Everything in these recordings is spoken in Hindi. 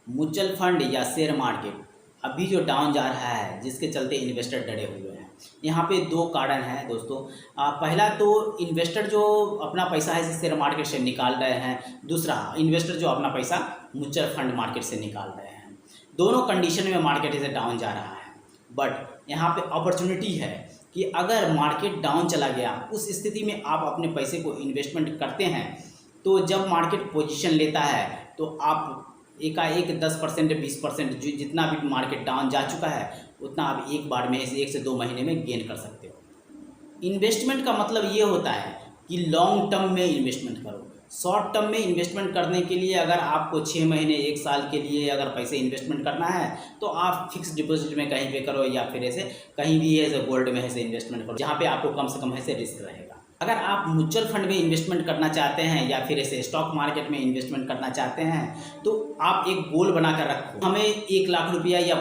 म्यूचुअल फंड या शेयर मार्केट अभी जो डाउन जा रहा है, जिसके चलते इन्वेस्टर डरे हुए हैं। यहाँ पे दो कारण हैं दोस्तों। पहला तो इन्वेस्टर जो अपना पैसा है शेयर मार्केट से निकाल रहे हैं, दूसरा इन्वेस्टर जो अपना पैसा म्यूचुअल फंड मार्केट से निकाल रहे हैं। दोनों कंडीशन में मार्केट ऐसे डाउन जा रहा है, बट यहाँ पे अपॉर्चुनिटी है कि अगर मार्केट डाउन चला गया, उस स्थिति में आप अपने पैसे को इन्वेस्टमेंट करते हैं, तो जब मार्केट पोजीशन लेता है तो आप एकाएक 10% 20% जितना भी मार्केट डाउन जा चुका है उतना आप एक बार में 1 से 2 महीने में गेन कर सकते हो। इन्वेस्टमेंट का मतलब ये होता है कि लॉन्ग टर्म में इन्वेस्टमेंट करो। शॉर्ट टर्म में इन्वेस्टमेंट करने के लिए अगर आपको 6 महीने 1 साल के लिए अगर पैसे इन्वेस्टमेंट करना है तो आप फिक्स डिपॉजिट में कहीं पे करो, या फिर ऐसे कहीं भी ऐसे गोल्ड में ऐसे इन्वेस्टमेंट करो जहाँ पे आपको कम से कम ऐसे रिस्क रहेगा। अगर आप म्यूचुअल फंड में इन्वेस्टमेंट करना चाहते हैं या फिर ऐसे स्टॉक मार्केट में इन्वेस्टमेंट करना चाहते हैं तो आप एक गोल बनाकर रखो। हमें 1 लाख रुपया या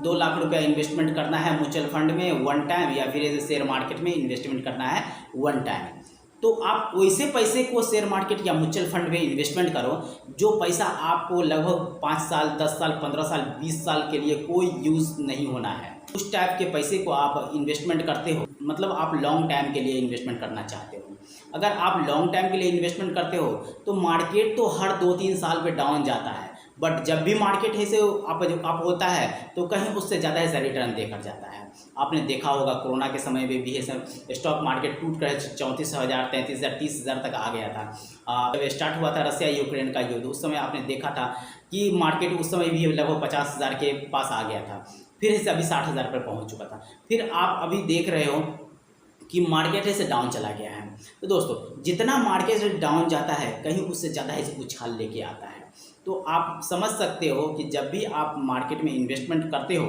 2 लाख रुपया इन्वेस्टमेंट करना है म्यूचुअल फंड में वन टाइम, या फिर ऐसे शेयर मार्केट में इन्वेस्टमेंट करना है वन टाइम। तो आप वैसे पैसे को शेयर मार्केट या म्यूचुअल फंड में इन्वेस्टमेंट करो जो पैसा आपको लगभग 5 साल 10 साल 15 साल 20 साल के लिए कोई यूज़ नहीं होना है। उस टाइप के पैसे को आप इन्वेस्टमेंट करते हो, मतलब आप लॉन्ग टाइम के लिए इन्वेस्टमेंट करना चाहते हो। अगर आप लॉन्ग टाइम के लिए इन्वेस्टमेंट करते हो तो मार्केट तो हर 2-3 साल पे डाउन जाता है, बट जब भी मार्केट ऐसे आप होता है तो कहीं उससे ज़्यादा ऐसा रिटर्न देकर जाता है। आपने देखा होगा कोरोना के समय में भी ऐसा स्टॉक मार्केट टूट कर 34,000 33,000 30,000 तक आ गया था। जब स्टार्ट हुआ था रसिया यूक्रेन का युद्ध, उस समय आपने देखा था कि मार्केट उस समय भी लगभग 50,000 के पास आ गया था, फिर से अभी 60,000 पर पहुँच चुका था। फिर आप अभी देख रहे हो कि मार्केट से डाउन चला गया है। तो दोस्तों जितना मार्केट से डाउन जाता है कहीं उससे ज़्यादा ऐसे उछाल लेके आता है। तो आप समझ सकते हो कि जब भी आप मार्केट में इन्वेस्टमेंट करते हो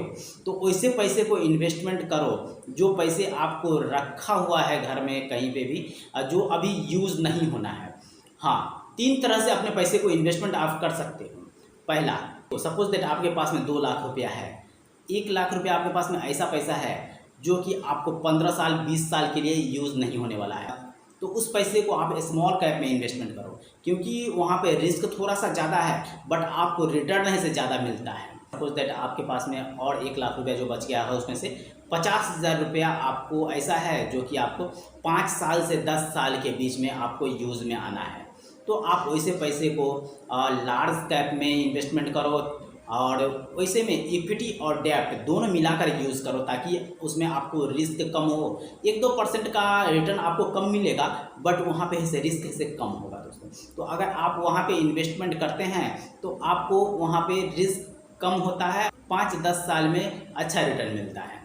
तो वैसे पैसे को इन्वेस्टमेंट करो जो पैसे आपको रखा हुआ है घर में कहीं पे भी, जो अभी यूज़ नहीं होना है। हाँ, 3 तरह से अपने पैसे को इन्वेस्टमेंट आप कर सकते हो। पहला, तो सपोज दैट आपके पास में 2 लाख रुपया है, 1 लाख रुपया आपके पास में ऐसा पैसा है जो कि आपको 15 साल 20 साल के लिए यूज़ नहीं होने वाला है, तो उस पैसे को आप स्मॉल कैप में इन्वेस्टमेंट करो, क्योंकि वहाँ पे रिस्क थोड़ा सा ज़्यादा है बट आपको रिटर्न से ज़्यादा मिलता है। सपोज दैट आपके पास में और 1 लाख रुपया जो बच गया है उसमें से 50,000 रुपया आपको ऐसा है जो कि आपको 5 साल से 10 साल के बीच में आपको यूज़ में आना है। तो आप वैसे पैसे को लार्ज कैप में इन्वेस्टमेंट करो और वैसे में इक्विटी और डेब्ट दोनों मिलाकर यूज़ करो ताकि उसमें आपको रिस्क कम हो। 1-2% का रिटर्न आपको कम मिलेगा बट वहाँ पे से रिस्क से कम होगा दोस्तों। तो अगर आप वहाँ पे इन्वेस्टमेंट करते हैं तो आपको वहाँ पे रिस्क कम होता है, 5-10 साल में अच्छा रिटर्न मिलता है।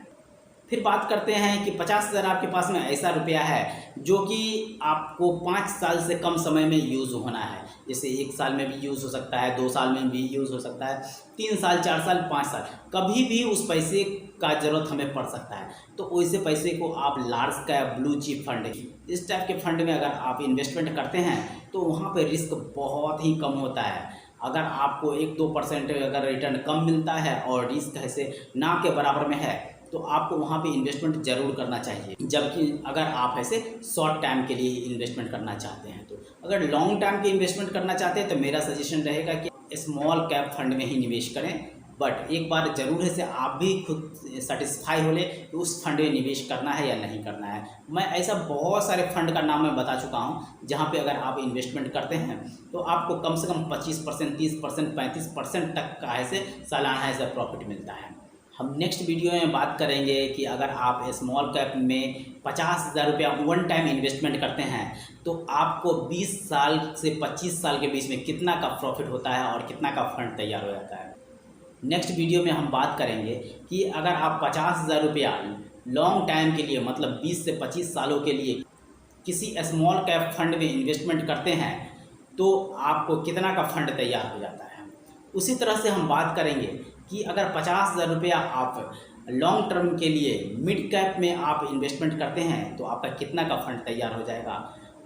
फिर बात करते हैं कि 50,000 आपके पास में ऐसा रुपया है जो कि आपको 5 साल से कम समय में यूज़ होना है। जैसे 1 साल में भी यूज़ हो सकता है, 2 साल में भी यूज़ हो सकता है, 3 साल 4 साल 5 साल, कभी भी उस पैसे का ज़रूरत हमें पड़ सकता है। तो वैसे पैसे को आप large cap blue chip fund, इस टाइप के फंड में अगर आप इन्वेस्टमेंट करते हैं तो वहाँ पर रिस्क बहुत ही कम होता है। अगर आपको 1-2% अगर रिटर्न कम मिलता है और रिस्क ऐसे ना के बराबर में है तो आपको वहाँ पे इन्वेस्टमेंट ज़रूर करना चाहिए। जबकि अगर आप ऐसे शॉर्ट टाइम के लिए इन्वेस्टमेंट करना चाहते हैं, तो अगर लॉन्ग टाइम के इन्वेस्टमेंट करना चाहते हैं तो मेरा सजेशन रहेगा कि स्मॉल कैप फंड में ही निवेश करें। बट एक बार ज़रूर है से आप भी खुद सेटिस्फाई हो ले कि उस फंड में निवेश करना है या नहीं करना है। मैं ऐसा बहुत सारे फंड का नाम मैं बता चुका हूँ जहाँ पे अगर आप इन्वेस्टमेंट करते हैं तो आपको कम से कम 25%, 30%, 35% तक का ऐसे सालाना ऐसा प्रॉफिट मिलता है। हम नेक्स्ट वीडियो में बात करेंगे कि अगर आप स्मॉल कैप में 50,000 रुपया वन टाइम इन्वेस्टमेंट करते हैं तो आपको 20 साल से 25 साल के बीच में कितना का प्रॉफिट होता है और कितना का फंड तैयार हो जाता है। नेक्स्ट वीडियो में हम बात करेंगे कि अगर आप 50,000 रुपया लॉन्ग टाइम के लिए मतलब 20 से 25 सालों के लिए किसी स्मॉल कैप फंड में इन्वेस्टमेंट करते हैं तो आपको कितना का फंड तैयार हो जाता है। उसी तरह से हम बात करेंगे कि अगर 50,000 रुपया आप लॉन्ग टर्म के लिए मिड कैप में आप इन्वेस्टमेंट करते हैं तो आपका कितना का फंड तैयार हो जाएगा,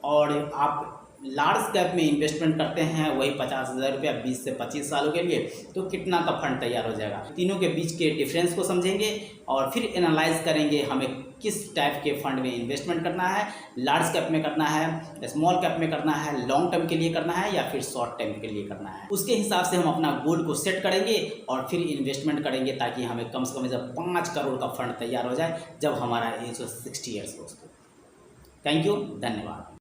और आप लार्ज कैप में इन्वेस्टमेंट करते हैं वही 50,000 रुपया 20 से 25 सालों के लिए, तो कितना का फंड तैयार हो जाएगा। तीनों के बीच के डिफरेंस को समझेंगे और फिर एनालाइज करेंगे हमें किस टाइप के फंड में इन्वेस्टमेंट करना है, लार्ज कैप में करना है, स्मॉल कैप में करना है, लॉन्ग टर्म के लिए करना है या फिर शॉर्ट टर्म के लिए करना है। उसके हिसाब से हम अपना गोल को सेट करेंगे और फिर इन्वेस्टमेंट करेंगे ताकि हमें कम से कम जब 5 करोड़ का फंड तैयार हो जाए जब हमारा एज हो 60 ईयर्स हो। थैंक यू, धन्यवाद।